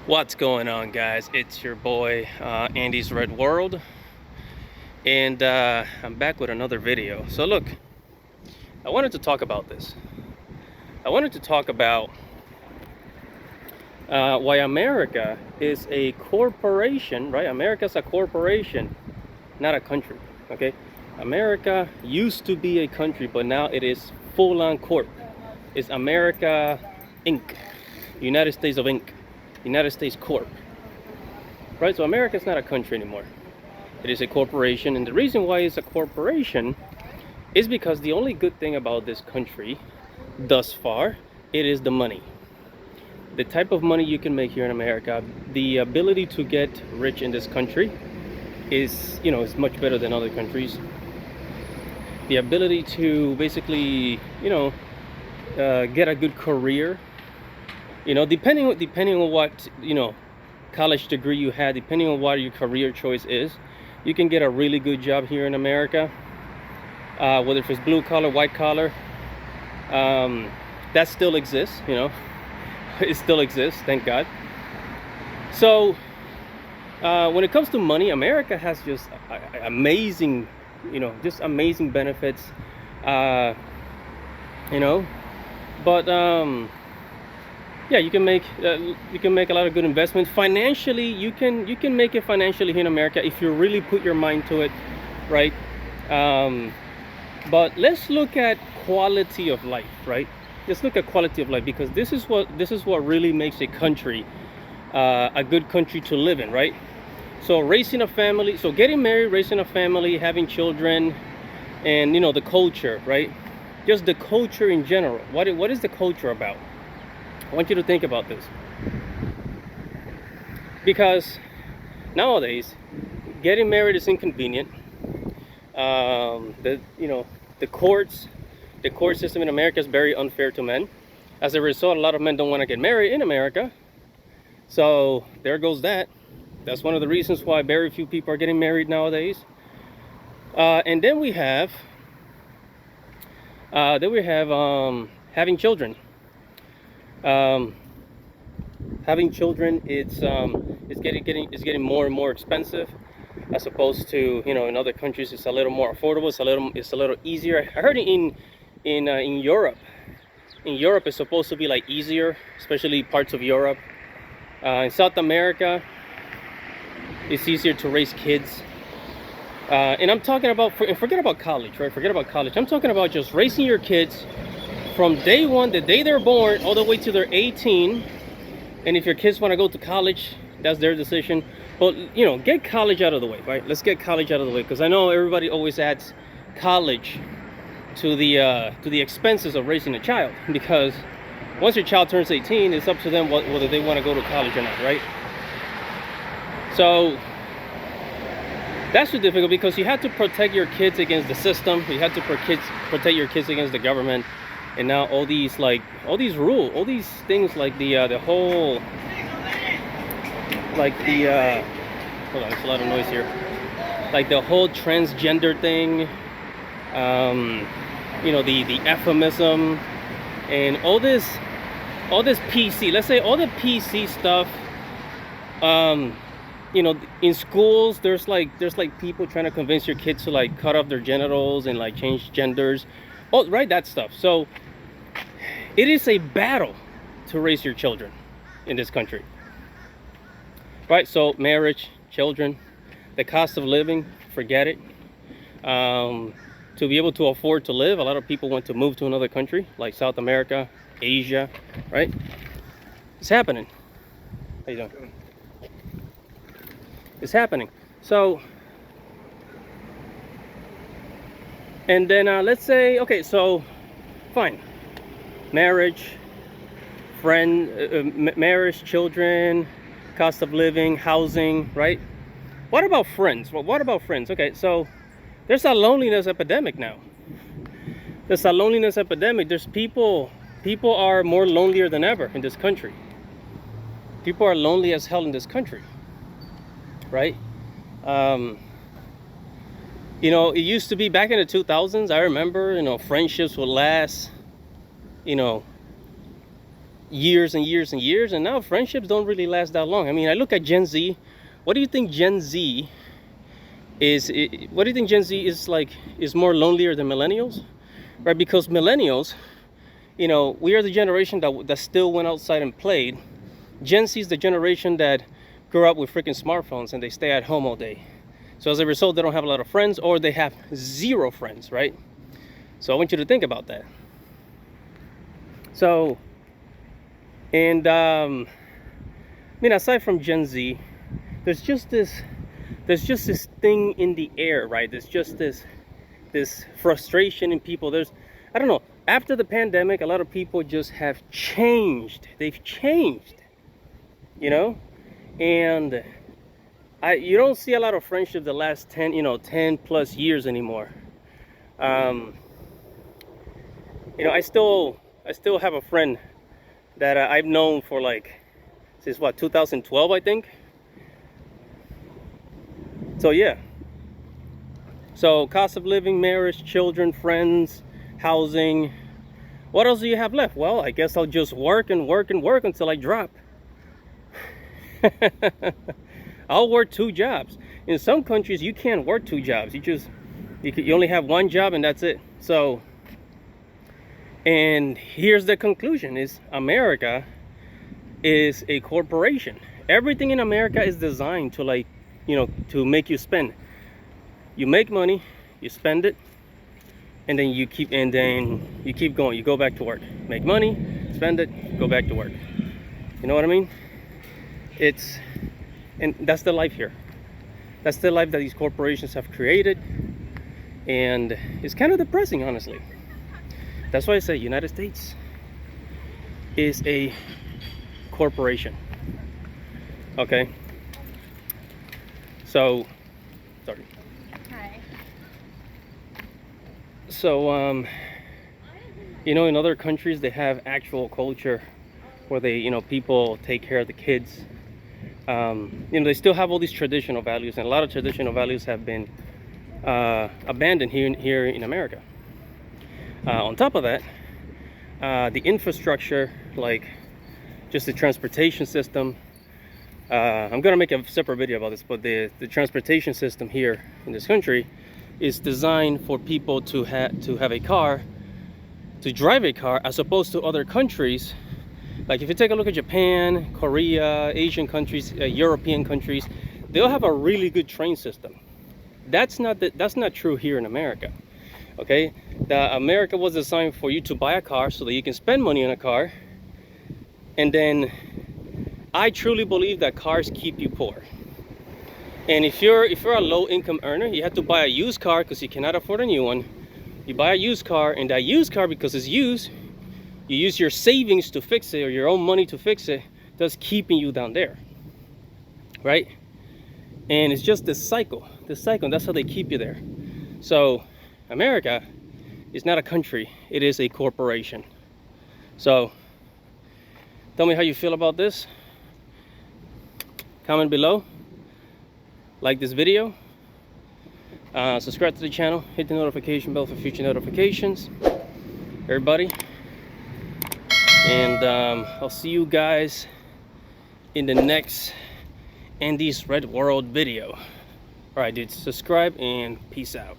What's going on, guys? It's your boy Andy's Red World, and I'm back with another video. So look, I wanted to talk about this. I wanted to talk about why America is a corporation, right? America is a corporation, not a country. Okay, America used to be a country, but now it is full-on corp. It's America Inc. United States of Inc. United States Corp. Right? So America is not a country anymore. It is a corporation, and the reason why it's a corporation is because the only good thing about this country thus far, it is the money. The type of money you can make here in America, the ability to get rich in this country is much better than other countries. The ability to basically, get a good career, depending on what, college degree you had, depending on what your career choice is, you can get a really good job here in America, whether it's blue collar, white collar. That still exists, it still exists, thank God. So when it comes to money, America has just amazing, just amazing benefits, but yeah, you can make a lot of good investments financially. You can make it financially here in America if you really put your mind to it, right? But let's look at quality of life, right? Let's look at quality of life, because this is what really makes a country a good country to live in, right? So raising a family, so getting married, raising a family, having children, and the culture, right? Just the culture in general. What is the culture about? I want you to think about this, because nowadays getting married is inconvenient. The court system in America is very unfair to men. As a result, a lot of men don't want to get married in America. So there goes that. That's one of the reasons why very few people are getting married nowadays. And then we have having children. Having children, it's getting more and more expensive, as opposed to in other countries it's a little more affordable. It's a little easier. I heard in Europe. In Europe, it's supposed to be like easier, especially parts of Europe. In South America, it's easier to raise kids. And I'm talking about, forget about college, right? Forget about college. I'm talking about just raising your kids from day one, the day they're born, all the way till they're 18. And if your kids want to go to college, that's their decision. But get college out of the way, right? Let's get college out of the way, because I know everybody always adds college to the expenses of raising a child, because once your child turns 18, it's up to them whether they want to go to college or not, right? So that's the difficult, because you have to protect your kids against the system. You have to protect your kids against the government. And now all these rules, all these things, like the whole, like hold on, there's a lot of noise here. Like the whole transgender thing, the euphemism, and all this PC. Let's say all the PC stuff. In schools, there's like people trying to convince your kids to like cut off their genitals and like change genders. Oh, right, that stuff. So it is a battle to raise your children in this country, right? So marriage, children, the cost of living, forget it. To be able to afford to live, a lot of people want to move to another country, like South America, Asia, right? It's happening. How you doing? It's happening. So, and then let's say, okay, so fine, marriage, marriage, children, cost of living, housing, right? What about friends? Well, what about friends? Okay, so there's a loneliness epidemic now. There's a loneliness epidemic. There's people are more lonelier than ever in this country. People are lonely as hell in this country, right? It used to be back in the 2000s. I remember, friendships would last, years and years and years, and now friendships don't really last that long. I mean, I look at Gen Z. What do you think Gen Z is? What do you think Gen Z is like? Is more lonelier than millennials, right? Because millennials, you know, we are the generation that still went outside and played. Gen Z is the generation that grew up with freaking smartphones and they stay at home all day. So as a result, they don't have a lot of friends, or they have zero friends, right? So I want you to think about that. So, and I mean, aside from Gen Z, there's just this thing in the air, right? There's just this frustration in people. I don't know, after the pandemic, a lot of people just have changed. They've changed, you know? And you don't see a lot of friendship the last 10 plus years anymore. You know, I still have a friend that I've known for like since what, 2012, I think. So yeah. So cost of living, marriage, children, friends, housing. What else do you have left? Well, I guess I'll just work and work and work until I drop. I'll work 2 jobs. In some countries, you can't work 2 jobs. You only have 1 job and that's it. So, and here's the conclusion: is America is a corporation. Everything in America is designed to, like, you know, to make you spend. You make money, you spend it, and then you keep going. You go back to work. Make money, spend it, go back to work. You know what I mean? And that's the life here. That's the life that these corporations have created, and it's kind of depressing, honestly. That's why I say United States is a corporation. Okay. So, sorry. Hi. So, you know, in other countries they have actual culture where they, you know, people take care of the kids. You know, they still have all these traditional values, and a lot of traditional values have been abandoned here in America. On top of that, the infrastructure, like just the transportation system. I'm gonna make a separate video about this, but the transportation system here in this country is designed for people to have a car, to drive a car, as opposed to other countries. Like if you take a look at Japan, Korea, Asian countries, European countries, they'll have a really good train system. That's not true here in America. Okay, America was designed for you to buy a car so that you can spend money on a car, and then I truly believe that cars keep you poor. And if you're a low-income earner, you have to buy a used car because you cannot afford a new one. You buy a used car, and that used car, because it's used, you use your savings to fix it, or your own money to fix it. That's keeping you down there, right? And it's just this cycle, that's how they keep you there. So America is not a country, it is a corporation. So tell me how you feel about this. Comment below, like this video, subscribe to the channel, hit the notification bell for future notifications, everybody. And I'll see you guys in the next Andy's Red World video. All right, dudes, subscribe and peace out.